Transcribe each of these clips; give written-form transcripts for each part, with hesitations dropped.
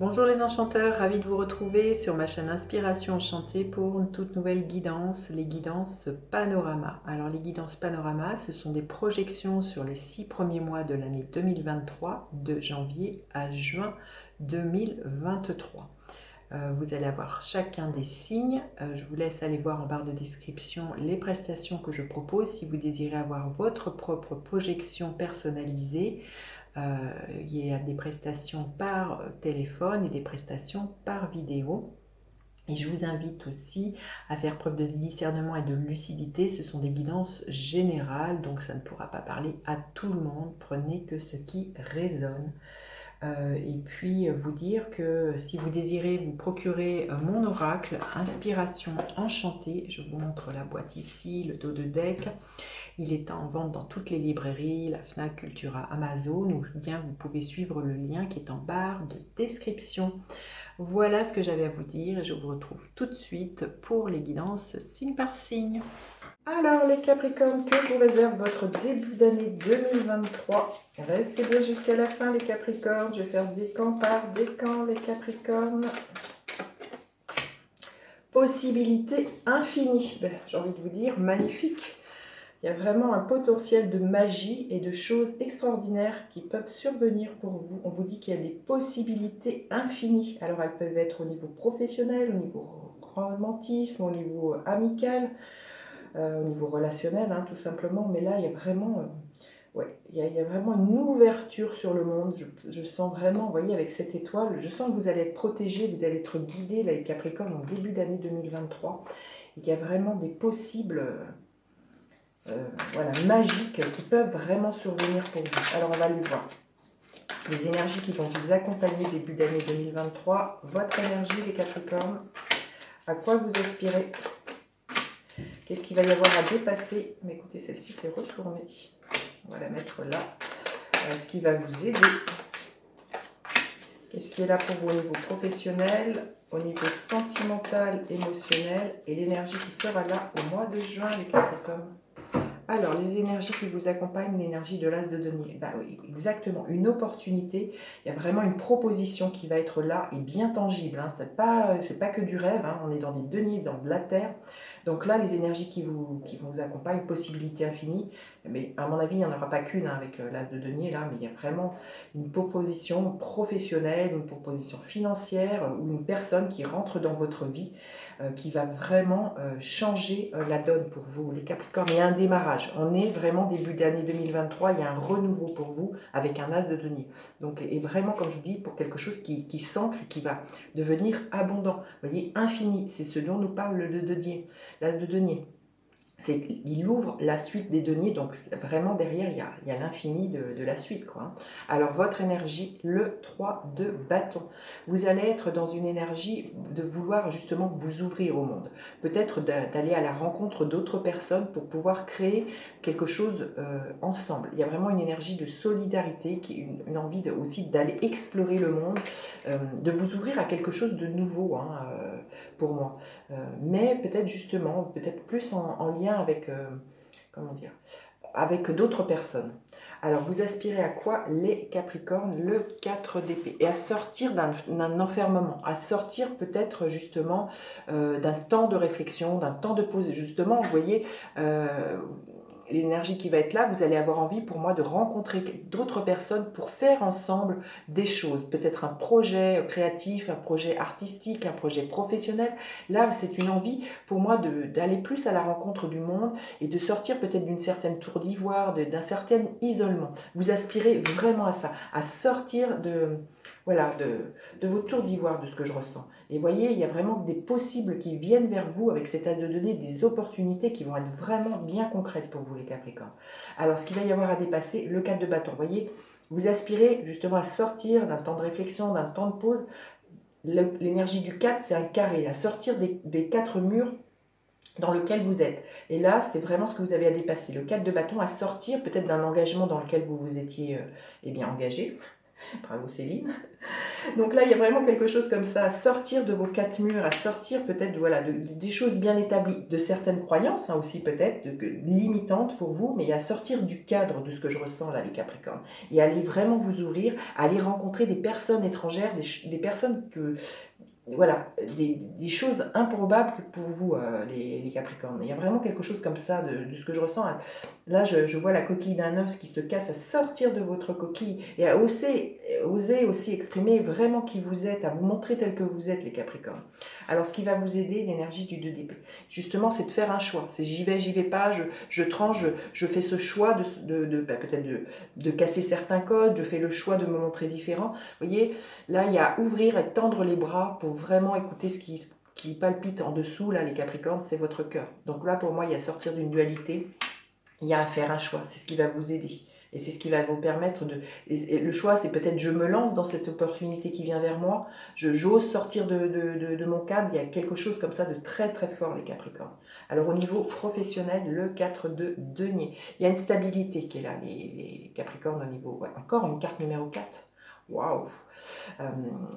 Bonjour les enchanteurs, ravi de vous retrouver sur ma chaîne Inspiration Enchantée pour une toute nouvelle guidance, les guidances panorama. Alors les guidances panorama, ce sont des projections sur les 6 premiers mois de l'année 2023, de janvier à juin 2023. Vous allez avoir chacun des signes. Je vous laisse aller voir en barre de description les prestations que je propose si vous désirez avoir votre propre projection personnalisée. Il y a des prestations par téléphone et des prestations par vidéo. Et je vous invite aussi à faire preuve de discernement et de lucidité. Ce sont des guidances générales, donc ça ne pourra pas parler à tout le monde. Prenez que ce qui résonne. Et puis vous dire que si vous désirez vous procurer mon oracle Inspiration Enchantée, je vous montre la boîte ici, le dos de deck. Il est en vente dans toutes les librairies, la Fnac, Cultura, Amazon, ou bien vous pouvez suivre le lien qui est en barre de description. Voilà ce que j'avais à vous dire et je vous retrouve tout de suite pour les guidances signe par signe. Alors les Capricornes, que vous réserve votre début d'année 2023? Restez bien jusqu'à la fin les Capricornes, je vais faire décan par décan les Capricornes. Possibilité infinie, j'ai envie de vous dire magnifique. Il y a vraiment un potentiel de magie et de choses extraordinaires qui peuvent survenir pour vous. On vous dit qu'il y a des possibilités infinies. Alors elles peuvent être au niveau professionnel, au niveau romantisme, au niveau amical, au niveau relationnel, tout simplement. Mais là, il y a vraiment, il y a vraiment une ouverture sur le monde. Je sens vraiment, vous voyez, avec cette étoile, je sens que vous allez être protégés, vous allez être guidés, là, les Capricornes, en début d'année 2023. Il y a vraiment des possibles... voilà, magiques qui peuvent vraiment survenir pour vous. Alors on va les voir. Les énergies qui vont vous accompagner début d'année 2023. Votre énergie les Capricornes. À quoi vous aspirez? Qu'est-ce qu'il va y avoir à dépasser? Mais écoutez, celle-ci s'est retournée. On va la mettre là. Ce qui va vous aider. Qu'est-ce qui est là pour vous au niveau professionnel, au niveau sentimental, émotionnel, et l'énergie qui sera là au mois de juin les Capricornes? Alors, les énergies qui vous accompagnent, l'énergie de l'As de denier. Bah oui, exactement, une opportunité. Il y a vraiment une proposition qui va être là et bien tangible. C'est pas que du rêve, on est dans des deniers, dans de la terre. Donc là, les énergies qui vous accompagnent, possibilité infinie. Mais à mon avis, il n'y en aura pas qu'une avec l'As de denier, là, mais il y a vraiment une proposition professionnelle, une proposition financière ou une personne qui rentre dans votre vie qui va vraiment changer la donne pour vous, les Capricornes. Il y a un démarrage. On est vraiment début d'année 2023. Il y a un renouveau pour vous avec un As de denier. Donc, et vraiment, comme je vous dis, pour quelque chose qui s'ancre et qui va devenir abondant. Vous voyez, infini. C'est ce dont nous parle le denier, l'As de denier. Il ouvre la suite des deniers, donc vraiment derrière il y a l'infini de la suite, quoi. Alors votre énergie, le 3 de bâton, vous allez être dans une énergie de vouloir justement vous ouvrir au monde, peut-être d'aller à la rencontre d'autres personnes pour pouvoir créer quelque chose ensemble. Il y a vraiment une énergie de solidarité, une envie aussi d'aller explorer le monde, de vous ouvrir à quelque chose de nouveau, pour moi. Mais peut-être justement, peut-être plus en lien avec, comment dire, avec d'autres personnes. Alors, vous aspirez à quoi les Capricornes? Le 4 d'épée. Et à sortir d'un enfermement, à sortir peut-être justement d'un temps de réflexion, d'un temps de pause. Justement, vous voyez, l'énergie qui va être là, vous allez avoir envie pour moi de rencontrer d'autres personnes pour faire ensemble des choses, peut-être un projet créatif, un projet artistique, un projet professionnel. Là, c'est une envie pour moi d'aller plus à la rencontre du monde et de sortir peut-être d'une certaine tour d'ivoire, d'un certain isolement. Vous aspirez vraiment à ça, à sortir voilà, de vos tours d'ivoire, de ce que je ressens. Et voyez, il y a vraiment des possibles qui viennent vers vous avec cet as de denier, des opportunités qui vont être vraiment bien concrètes pour vous les Capricornes. Alors, ce qu'il va y avoir à dépasser, le 4 de bâton. Voyez, vous aspirez justement à sortir d'un temps de réflexion, d'un temps de pause. L'énergie du 4, c'est un carré, à sortir des 4 murs dans lequel vous êtes. Et là, c'est vraiment ce que vous avez à dépasser. Le 4 de bâton, à sortir peut-être d'un engagement dans lequel vous vous étiez engagé. Bravo Céline. Donc là, il y a vraiment quelque chose comme ça, à sortir de vos quatre murs, à sortir peut-être voilà, des choses bien établies, de certaines croyances hein, aussi peut-être, limitantes pour vous, mais à sortir du cadre de ce que je ressens là, les Capricornes, et aller vraiment vous ouvrir, aller rencontrer des personnes étrangères, des personnes que voilà, des choses improbables que pour vous, les Capricornes. Il y a vraiment quelque chose comme ça de ce que je ressens. Là, je vois la coquille d'un œuf qui se casse, à sortir de votre coquille et à oser aussi exprimer vraiment qui vous êtes, à vous montrer tel que vous êtes, les Capricornes. Alors, ce qui va vous aider, l'énergie du 2 d'épée, justement, c'est de faire un choix. C'est j'y vais pas, je tranche, je fais ce choix peut-être de casser certains codes, je fais le choix de me montrer différent. Vous voyez, là, il y a ouvrir et tendre les bras pour vraiment écouter ce qui palpite en dessous, là, les Capricornes, c'est votre cœur. Donc là, pour moi, il y a sortir d'une dualité, il y a à faire un choix, c'est ce qui va vous aider. Et c'est ce qui va vous permettre de... Et le choix, c'est peut-être je me lance dans cette opportunité qui vient vers moi, j'ose sortir de mon cadre, il y a quelque chose comme ça de très très fort, les Capricornes. Alors au niveau professionnel, le 4 de denier. Il y a une stabilité qui est là, les Capricornes, au niveau... Ouais, encore une carte numéro 4. Waouh! Euh,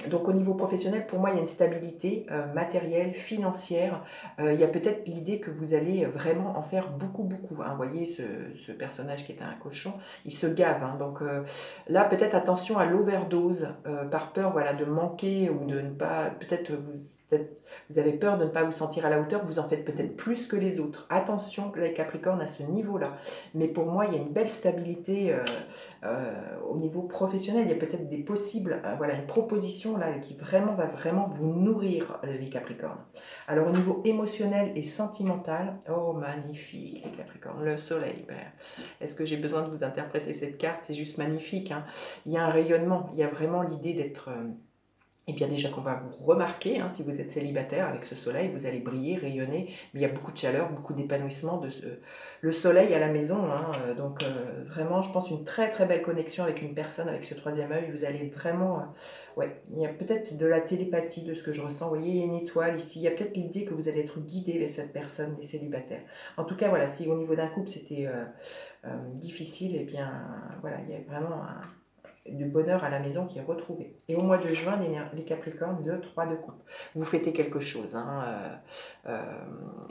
donc au niveau professionnel, pour moi, il y a une stabilité matérielle, financière. Il y a peut-être l'idée que vous allez vraiment en faire beaucoup, beaucoup. Hein. Vous voyez ce personnage qui est un cochon, il se gave. Hein. Donc là, peut-être attention à l'overdose, par peur voilà, de manquer ou de ne pas... Peut-être vous avez peur de ne pas vous sentir à la hauteur, vous en faites peut-être plus que les autres. Attention, les Capricornes, à ce niveau-là. Mais pour moi, il y a une belle stabilité au niveau professionnel. Il y a peut-être des possibles, voilà, une proposition là qui vraiment va vraiment vous nourrir, les Capricornes. Alors au niveau émotionnel et sentimental, oh magnifique les Capricornes, le soleil. Ben, est-ce que j'ai besoin de vous interpréter cette carte? C'est juste magnifique. Hein. Il y a un rayonnement, il y a vraiment l'idée d'être... Et bien déjà qu'on va vous remarquer, hein, si vous êtes célibataire, avec ce soleil, vous allez briller, rayonner, mais il y a beaucoup de chaleur, beaucoup d'épanouissement, le soleil à la maison, hein, donc vraiment je pense une très très belle connexion avec une personne, avec ce troisième œil, vous allez vraiment, ouais, il y a peut-être de la télépathie de ce que je ressens, vous voyez, il y a une étoile ici, il y a peut-être l'idée que vous allez être guidé vers cette personne, les célibataires. En tout cas, voilà, si au niveau d'un couple c'était difficile, et bien voilà, il y a vraiment du bonheur à la maison qui est retrouvé. Et au mois de juin, les Capricornes, le 3 de coupe. Vous fêtez quelque chose, hein,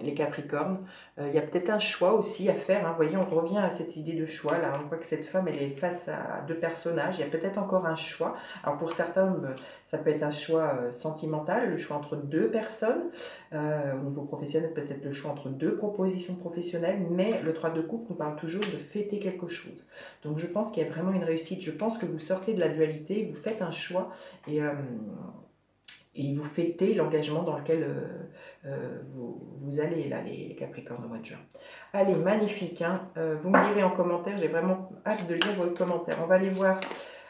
les Capricornes. Il y a peut-être un choix aussi à faire. Hein. Vous voyez, on revient à cette idée de choix. Là, on voit que cette femme, elle est face à deux personnages. Il y a peut-être encore un choix. Alors pour certains, ça peut être un choix sentimental, le choix entre deux personnes. Au niveau professionnel, peut-être le choix entre deux propositions professionnelles. Mais le 3 de coupe nous parle toujours de fêter quelque chose. Donc je pense qu'il y a vraiment une réussite. Je pense que vous sortez de la dualité, vous faites un choix et vous fêtez l'engagement dans lequel vous allez, là, les Capricornes, au mois de juin. Allez, magnifique. Hein. Vous me direz en commentaire, j'ai vraiment hâte de lire vos commentaires. On va aller voir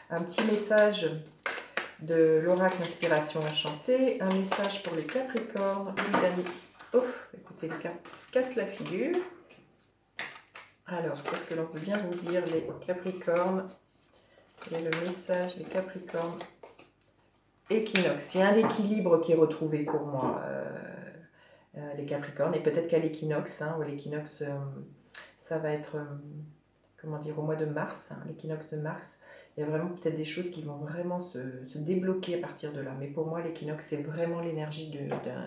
un petit message de l'oracle Inspiration Enchantée, un message pour les Capricornes. Oh, écoutez, les cartes cassent la figure. Alors, qu'est-ce que l'on peut bien vous dire, les Capricornes? Quel est le message des Capricornes? Équinoxe. Il y a un équilibre qui est retrouvé pour moi, les Capricornes. Et peut-être qu'à l'équinoxe, hein, ou l'équinoxe, ça va être, comment dire, au mois de mars, hein, l'équinoxe de mars. Il y a vraiment peut-être des choses qui vont vraiment se débloquer à partir de là. Mais pour moi, l'équinoxe, c'est vraiment l'énergie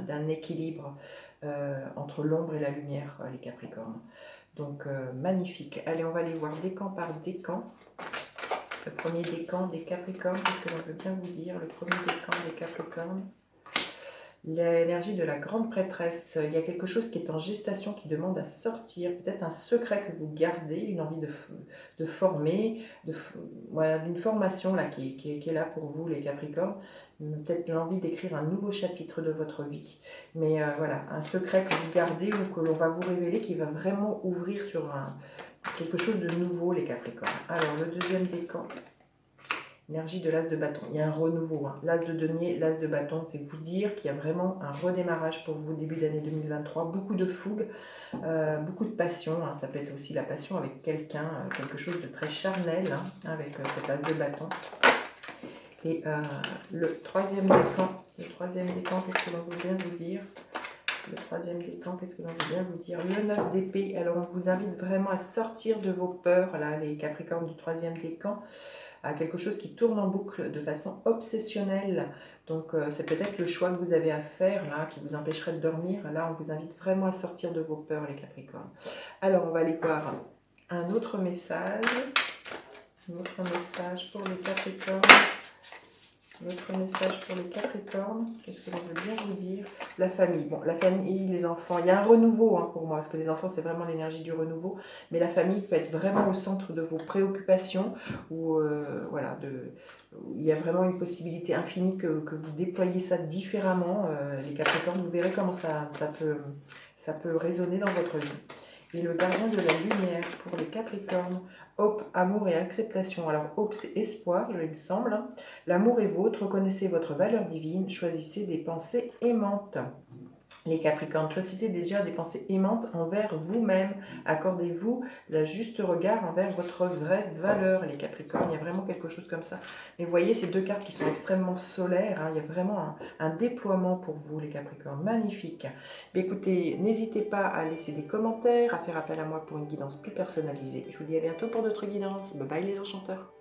d'un équilibre entre l'ombre et la lumière, les Capricornes. Donc, magnifique. Allez, on va aller voir décan par décan. Le premier décan des Capricornes, qu'est-ce que l'on veut bien vous dire? Le premier décan des Capricornes. L'énergie de la grande prêtresse. Il y a quelque chose qui est en gestation, qui demande à sortir. Peut-être un secret que vous gardez, une envie de former, voilà, d'une formation là, qui est là pour vous, les Capricornes. Peut-être l'envie d'écrire un nouveau chapitre de votre vie. Mais voilà, un secret que vous gardez ou que l'on va vous révéler qui va vraiment ouvrir sur quelque chose de nouveau, les Capricornes. Alors, le deuxième décan. Énergie de l'as de bâton. Il y a un renouveau. Hein. L'as de denier, l'as de bâton, c'est vous dire qu'il y a vraiment un redémarrage pour vous début d'année 2023. Beaucoup de fougue, beaucoup de passion. Hein. Ça peut être aussi la passion avec quelqu'un, quelque chose de très charnel, hein, avec cet as de bâton. Et le troisième décan, qu'est-ce que l'on veut bien vous dire? Le troisième décan, qu'est-ce que l'on veut bien vous dire? Le 9 d'épée. Alors on vous invite vraiment à sortir de vos peurs, là, les Capricornes du troisième décan. à quelque chose qui tourne en boucle de façon obsessionnelle. Donc c'est peut-être le choix que vous avez à faire là, qui vous empêcherait de dormir. Là, on vous invite vraiment à sortir de vos peurs, les Capricornes. Alors, on va aller voir un autre message. Un autre message pour les Capricornes. Notre message pour les Capricornes, qu'est-ce que l'on veut bien vous dire? La famille, bon, la famille, les enfants, il y a un renouveau hein, pour moi, parce que les enfants c'est vraiment l'énergie du renouveau, mais la famille peut être vraiment au centre de vos préoccupations, ou voilà, il y a vraiment une possibilité infinie que vous déployiez ça différemment, les Capricornes, vous verrez comment ça peut résonner dans votre vie. Et le gardien de la lumière pour les Capricornes, Hope, amour et acceptation. Alors Hope c'est espoir, il me semble. L'amour est vôtre, reconnaissez votre valeur divine, choisissez des pensées aimantes. Les Capricornes, choisissez déjà des pensées aimantes envers vous-même. Accordez-vous le juste regard envers votre vraie valeur, les Capricornes. Il y a vraiment quelque chose comme ça. Mais vous voyez, ces deux cartes qui sont extrêmement solaires, hein, il y a vraiment un déploiement pour vous, les Capricornes. Magnifique. Mais écoutez, n'hésitez pas à laisser des commentaires, à faire appel à moi pour une guidance plus personnalisée. Je vous dis à bientôt pour d'autres guidances. Bye bye les enchanteurs.